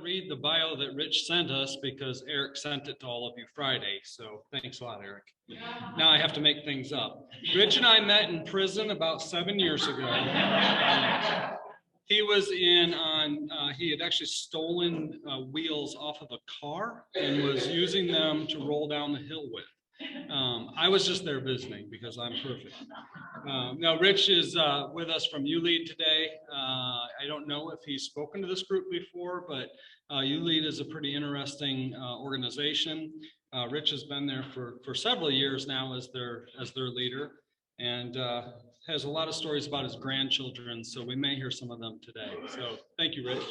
read the bio that Rich sent us because Eric sent it to all of you Friday. So thanks a lot, Eric. Now I have to make things up. Rich and I met in prison about 7 years ago. He was he had actually stolen wheels off of a car and was using them to roll down the hill with. I was just there visiting because I'm perfect. Now, Rich is with us from ULEAD today. I don't know if he's spoken to this group before, but ULEAD is a pretty interesting organization. Rich has been there for several years now as their leader, and has a lot of stories about his grandchildren, so we may hear some of them today. So thank you, Rich.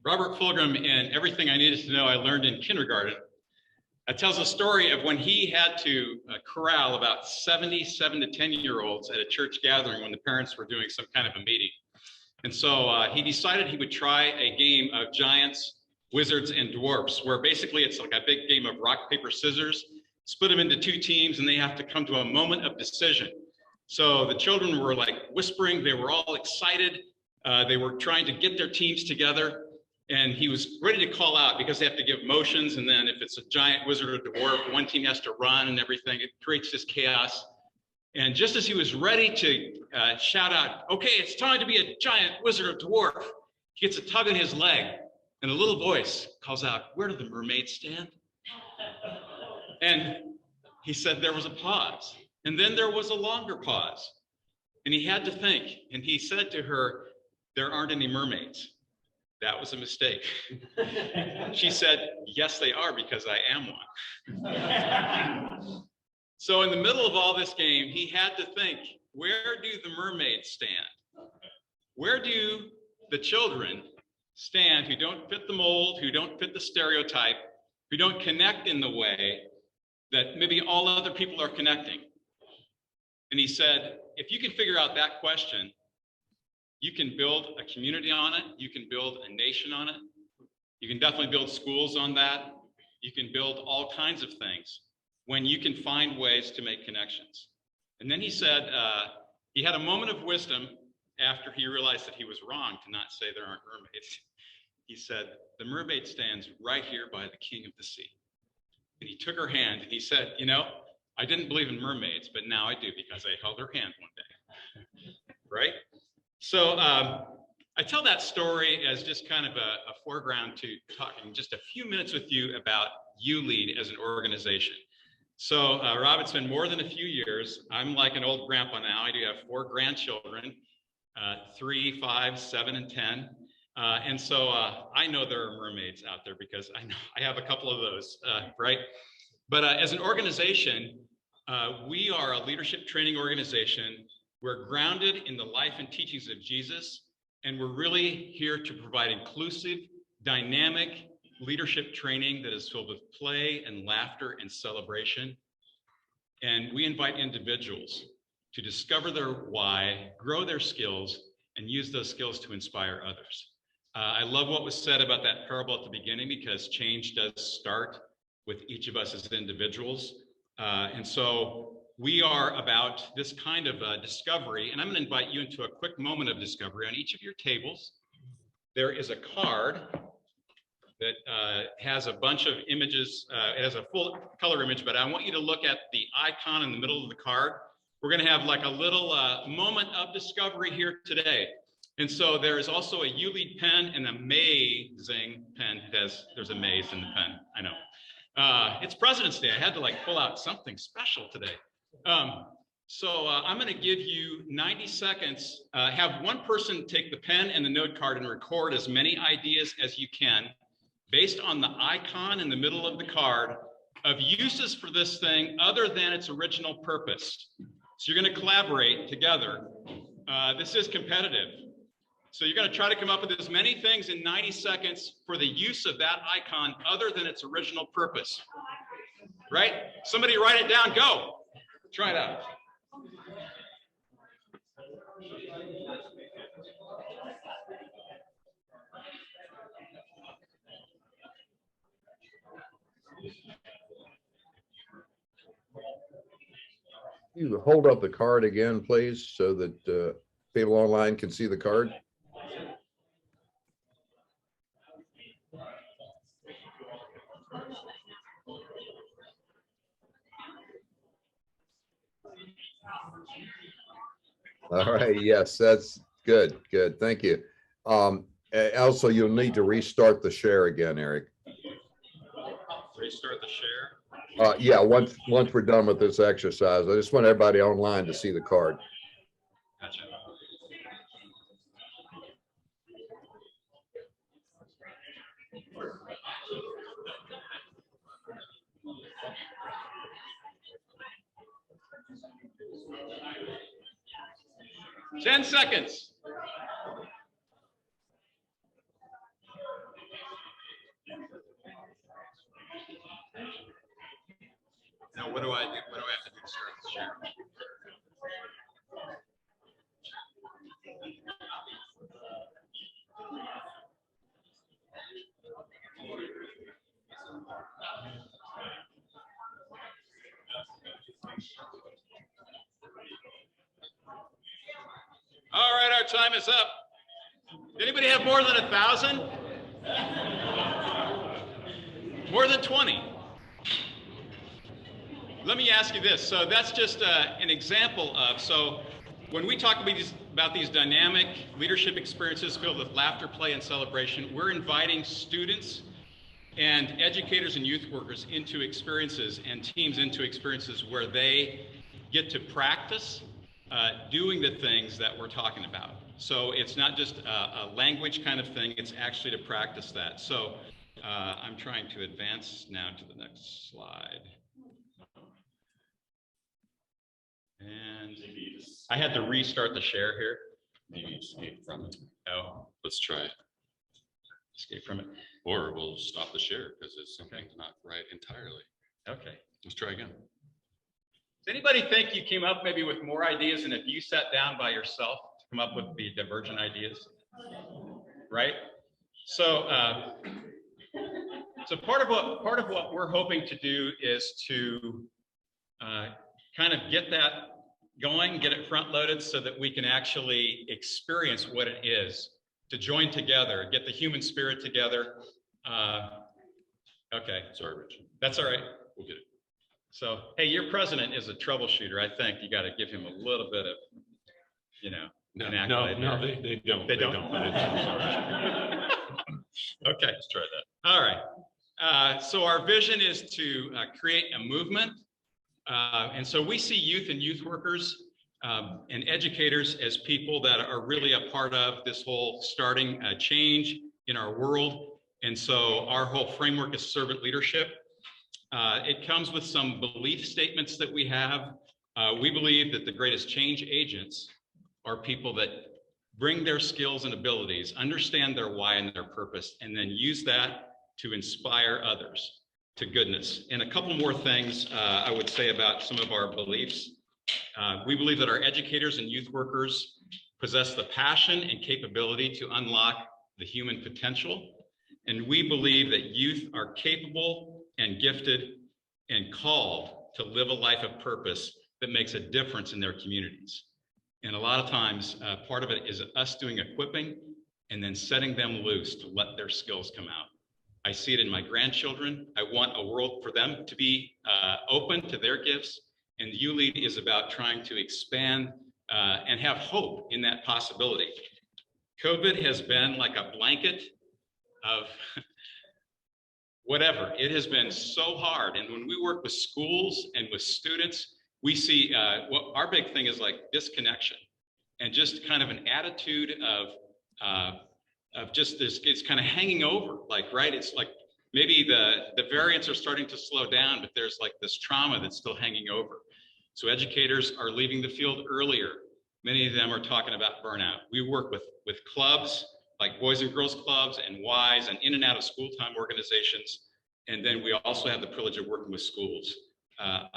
Robert Fulgham, and everything I needed to know I learned in kindergarten. It tells a story of when he had to corral about 77 to 10-year-olds at a church gathering when the parents were doing some kind of a meeting. And so he decided he would try a game of giants, wizards, and dwarfs, where basically it's like a big game of rock, paper, scissors, split them into two teams, and they have to come to a moment of decision. So the children were like whispering, they were all excited. They were trying to get their teams together. And he was ready to call out because they have to give motions. And then if it's a giant, wizard, or dwarf, one team has to run and everything. It creates this chaos. And just as he was ready to shout out, okay, it's time to be a giant, wizard, or dwarf, he gets a tug on his leg. And a little voice calls out, where do the mermaids stand? And he said there was a pause. And then there was a longer pause. And he had to think. And he said to her, there aren't any mermaids. That was a mistake. She said, yes, they are, because I am one. So in the middle of all this game, he had to think, where do the mermaids stand? Where do the children stand who don't fit the mold, who don't fit the stereotype, who don't connect in the way that maybe all other people are connecting? And he said, if you can figure out that question, you can build a community on it. You can build a nation on it. You can definitely build schools on that. You can build all kinds of things when you can find ways to make connections. And then he said, he had a moment of wisdom after he realized that he was wrong to not say there aren't mermaids. He said, the mermaid stands right here by the king of the sea. And he took her hand and he said, you know, I didn't believe in mermaids, but now I do because I held her hand one day, right? So I tell that story as just kind of a foreground to talking just a few minutes with you about ULEAD as an organization. So Rob, it's been more than a few years. I'm like an old grandpa now. I do have 4 grandchildren, 3, 5, 7, and 10. And so I know there are mermaids out there because I know I have a couple of those, right? But as an organization, we are a leadership training organization. We're grounded in the life and teachings of Jesus, and we're really here to provide inclusive, dynamic leadership training that is filled with play and laughter and celebration. And we invite individuals to discover their why, grow their skills, and use those skills to inspire others. I love what was said about that parable at the beginning, because change does start with each of us as individuals. And so we are about this kind of discovery, and I'm going to invite you into a quick moment of discovery. On each of your tables, there is a card that has a bunch of images. It has a full color image, but I want you to look at the icon in the middle of the card. We're going to have like a little moment of discovery here today. And so there is also a ULEAD pen, an amazing pen. There's a maze in the pen, I know. It's President's Day. I had to like pull out something special today. So I'm going to give you 90 seconds. Have one person take the pen and the note card and record as many ideas as you can based on the icon in the middle of the card of uses for this thing other than its original purpose. So you're going to collaborate together. This is competitive. So you're going to try to come up with as many things in 90 seconds for the use of that icon other than its original purpose. Right? Somebody write it down. Go. Try it out. You hold up the card again, please, so that people online can see the card. All right, yes, that's good, good, thank you. Also, you'll need to restart the share again, Eric. Restart the share. Yeah, once we're done with this exercise, I just want everybody online to see the card. Gotcha. Ten seconds. Now, what do I do? What do I have to do to start the share? All right, our time is up. Anybody have more than 1,000? More than 20? Let me ask you this. So that's just an example of, so when we talk about these dynamic leadership experiences filled with laughter, play, and celebration, we're inviting students and educators and youth workers into experiences and teams into experiences where they get to practice doing the things that we're talking about. So it's not just a language kind of thing, it's actually to practice that. So I'm trying to advance now to the next slide. And I had to restart the share here. Maybe escape from it. Oh, Let's try. escape from it. Or we'll stop the share because it's something's not right entirely. Okay. Let's try again. Does anybody think you came up maybe with more ideas than if you sat down by yourself to come up with the divergent ideas? Right? So, so part of what we're hoping to do is to kind of get that going, get it front loaded so that we can actually experience what it is to join together, get the human spirit together. Okay. Sorry, Rich. That's all right. We'll get it. So, hey, your president is a troubleshooter. I think you got to give him a little bit of, you know, No, an no, accolade no, there. they don't. They don't? Sorry. Okay. Let's try that. All right. So our vision is to create a movement. And so we see youth and youth workers and educators as people that are really a part of this whole starting a change in our world. And so our whole framework is servant leadership. It comes with some belief statements that we have. We believe that the greatest change agents are people that bring their skills and abilities, understand their why and their purpose, and then use that to inspire others to goodness. And a couple more things I would say about some of our beliefs. We believe that our educators and youth workers possess the passion and capability to unlock the human potential. And we believe that youth are capable and gifted and called to live a life of purpose that makes a difference in their communities. And a lot of times, part of it is us doing equipping and then setting them loose to let their skills come out. I see it in my grandchildren. I want a world for them to be open to their gifts. And U-Lead is about trying to expand and have hope in that possibility. COVID has been like a blanket of whatever. It has been so hard. And when we work with schools and with students, we see what our big thing is like disconnection and just kind of an attitude of just this, it's kind of hanging over, like, right? It's like maybe the variants are starting to slow down, but there's like this trauma that's still hanging over. So educators are leaving the field earlier. Many of them are talking about burnout. We work with clubs like Boys and Girls Clubs and WISE and in and out of school time organizations. And then we also have the privilege of working with schools.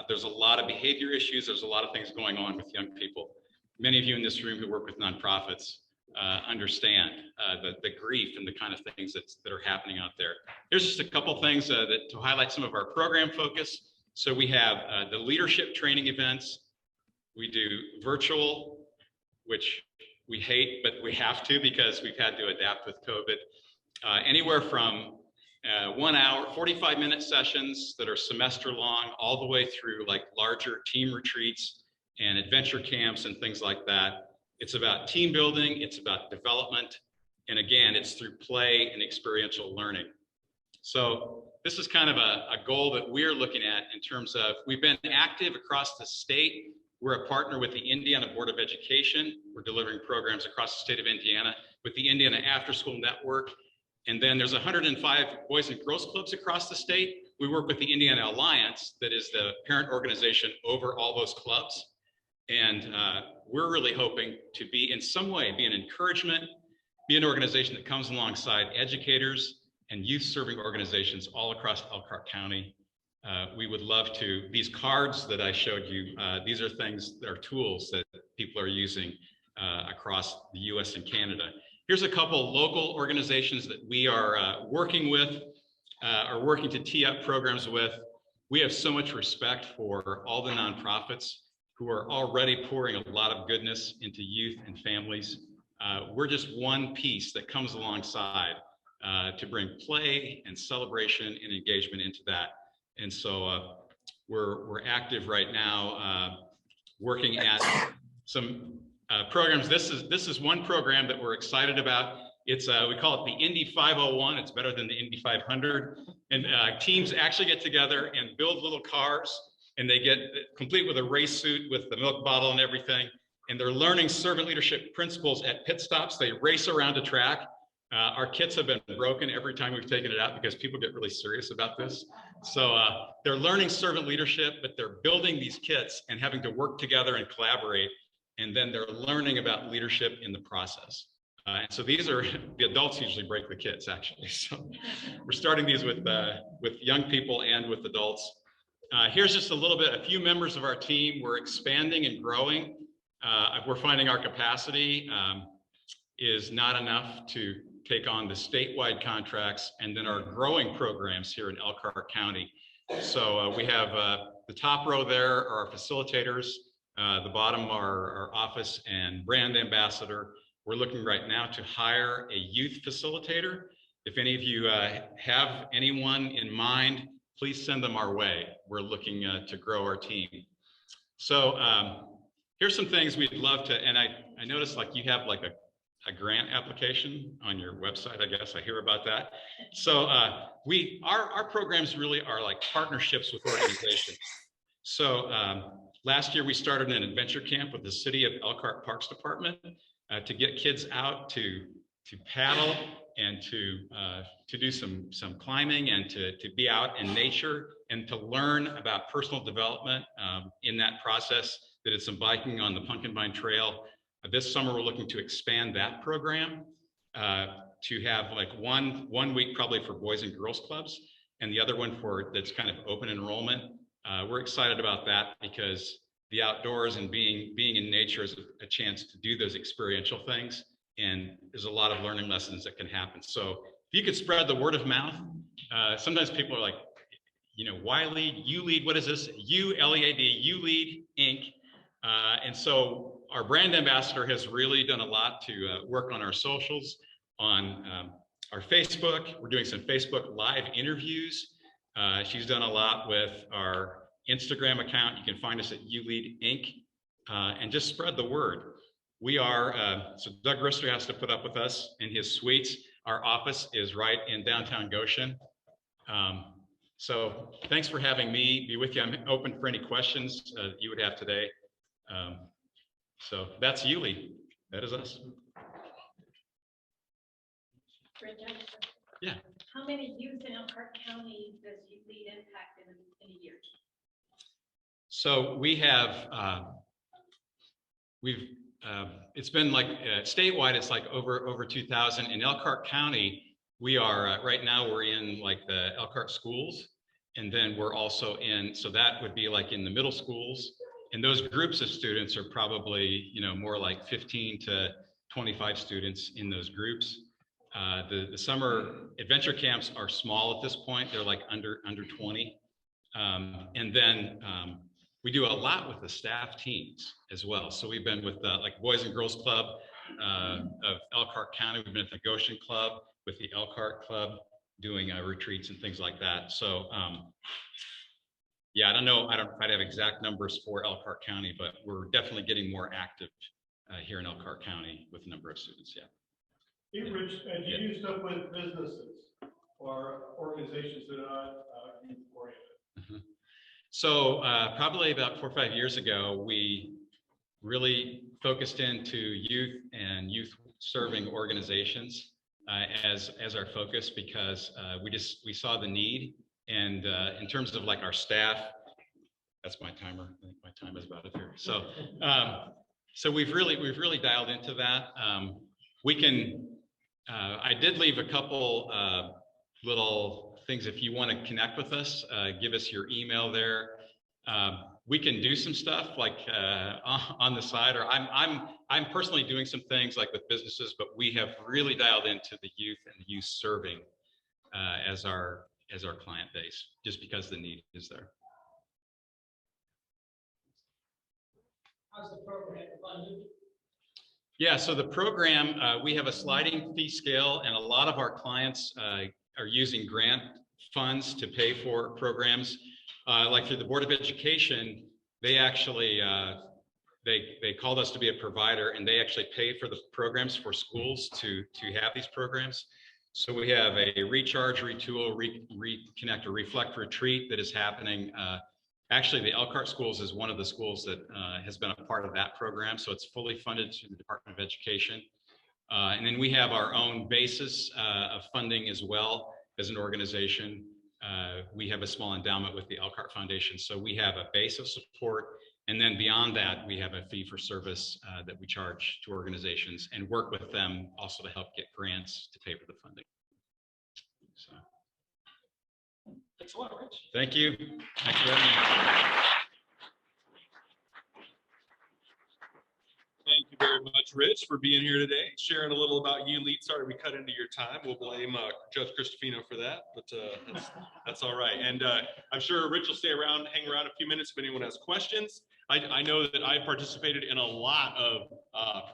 There's a lot of behavior issues. There's a lot of things going on with young people. Many of you in this room who work with nonprofits understand the grief and the kind of things that are happening out there. Here's just a couple things to highlight some of our program focus. So we have the leadership training events. We do virtual, which we hate, but we have to because we've had to adapt with COVID. Anywhere from 1 hour, 45-minute sessions that are semester long, all the way through like larger team retreats and adventure camps and things like that. It's about team building, it's about development, and again, it's through play and experiential learning. So this is kind of a goal that we're looking at in terms of, we've been active across the state. We're a partner with the Indiana Board of Education. We're delivering programs across the state of Indiana with the Indiana After School Network. And then there's 105 Boys and Girls Clubs across the state. We work with the Indiana Alliance, that is the parent organization over all those clubs. And we're really hoping to be in some way, be an encouragement, be an organization that comes alongside educators and youth serving organizations all across Elkhart County. We would love to, these cards that I showed you, these are things that are tools that people are using across the US and Canada. Here's a couple local organizations that we are working with, are working to tee up programs with. We have so much respect for all the nonprofits who are already pouring a lot of goodness into youth and families. We're just one piece that comes alongside to bring play and celebration and engagement into that. And so we're active right now, working at some programs. This is one program that we're excited about. It's we call it the Indy 501. It's better than the Indy 500. And teams actually get together and build little cars, and they get complete with a race suit with the milk bottle and everything. And they're learning servant leadership principles at pit stops. They race around a track. Our kits have been broken every time we've taken it out because people get really serious about this. So they're learning servant leadership, but they're building these kits and having to work together and collaborate. And then they're learning about leadership in the process. And so these are, the adults usually break the kits actually. So we're starting these with young people and with adults. Here's just a few members of our team. We're expanding and growing. We're finding our capacity is not enough to take on the statewide contracts and then our growing programs here in Elkhart County. So we have the top row there are our facilitators. The bottom are our office and brand ambassador. We're looking right now to hire a youth facilitator. If any of you have anyone in mind, please send them our way. We're looking to grow our team. So here's some things we'd love to, and I noticed like you have like a grant application on your website, I guess. I hear about that. So our programs really are like partnerships with organizations. So last year we started an adventure camp with the City of Elkhart Parks Department to get kids out to paddle and to do some climbing and to be out in nature and to learn about personal development in that process. They did some biking on the Pumpkin Vine Trail. This summer, we're looking to expand that program to have like one week probably for Boys and Girls Clubs and the other one that's kind of open enrollment. We're excited about that because the outdoors and being in nature is a chance to do those experiential things. And there's a lot of learning lessons that can happen. So if you could spread the word of mouth, sometimes people are like, you know, why lead? You lead, what is this? ULEAD, You Lead Inc. And so our brand ambassador has really done a lot to work on our socials, on our Facebook. We're doing some Facebook live interviews. She's done a lot with our Instagram account. You can find us at You Lead Inc. And just spread the word. We are, so Doug Rister has to put up with us in his suites. Our office is right in downtown Goshen. So thanks for having me be with you. I'm open for any questions you would have today. So that's You Lead. That is us. Yeah. How many youth in Elkhart County does You Lead impact in a year? So we have, it's been like statewide, it's like over 2,000. In Elkhart County, we are right now we're in like the Elkhart schools, and then we're also in, so that would be like in the middle schools. And those groups of students are probably, you know, more like 15 to 25 students in those groups. The summer adventure camps are small at this point. They're like under 20. And then We do a lot with the staff teams as well. So we've been with like Boys and Girls Club of Elkhart County. We've been at the Goshen Club with the Elkhart Club doing retreats and things like that. So yeah, I don't know. I don't have exact numbers for Elkhart County, but we're definitely getting more active here in Elkhart County with a number of students. Yeah. Hey, Rich, do you do stuff with businesses or organizations that are not youth oriented? So probably about 4 or 5 years ago, we really focused into youth and youth serving organizations as our focus, because we saw the need. And in terms of like our staff, that's my timer. I think my time is about up here. So so we've really dialed into that. We can. I did leave a couple little things. If you want to connect with us, give us your email there. We can do some stuff like on the side, or I'm personally doing some things like with businesses, but we have really dialed into the youth and the youth serving as our client base, just because the need is there. How's the program funded? Yeah, so the program, we have a sliding fee scale, and a lot of our clients are using grant funds to pay for programs. Like through the Board of Education, they actually, they called us to be a provider, and they actually pay for the programs for schools to have these programs. So we have a recharge, retool, reconnect, or reflect retreat that is happening. Actually, the Elkhart Schools is one of the schools that has been a part of that program. So it's fully funded through the Department of Education. And then we have our own basis of funding as well as an organization. We have a small endowment with the Elkhart Foundation. So we have a base of support. And then beyond that, we have a fee for service that we charge to organizations and work with them also to help get grants to pay for the funding. So. Thanks a lot, Rich. Thank you. Thanks for having me. Thank you very much, Rich, for being here today, sharing a little about you, Lead. Sorry we cut into your time. We'll blame Judge Cristofino for that, but that's all right. And I'm sure Rich will stay around, hang around a few minutes if anyone has questions. I know that I participated in a lot of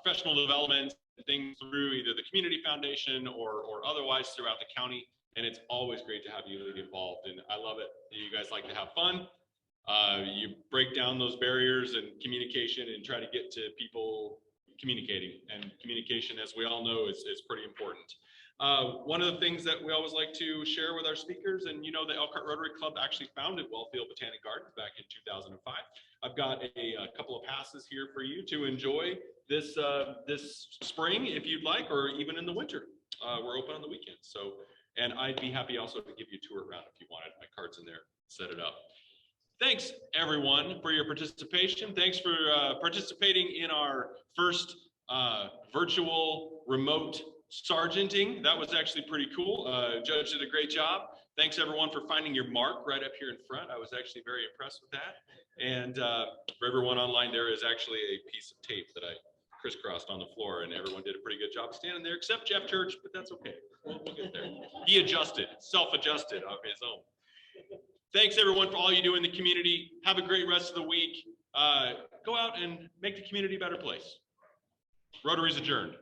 professional development things through either the Community Foundation or otherwise throughout the county. And it's always great to have you involved. And I love it. You guys like to have fun. You break down those barriers and communication and try to get to people communicating. And communication, as we all know, is pretty important. One of the things that we always like to share with our speakers, and you know, the Elkhart Rotary Club actually founded Wellfield Botanic Gardens back in 2005. I've got a couple of passes here for you to enjoy this spring, if you'd like, or even in the winter. We're open on the weekends. So. And I'd be happy also to give you a tour around if you wanted. My card's in there, set it up. Thanks everyone for your participation. Thanks for participating in our first virtual remote sergeanting. That was actually pretty cool. Judge did a great job. Thanks everyone for finding your mark right up here in front. I was actually very impressed with that. And for everyone online, there is actually a piece of tape that I crisscrossed on the floor, and everyone did a pretty good job standing there, except Jeff Church, but that's okay. We'll get there. He adjusted, self-adjusted of his own. Thanks everyone for all you do in the community. Have a great rest of the week. Go out and make the community a better place. Rotary's adjourned.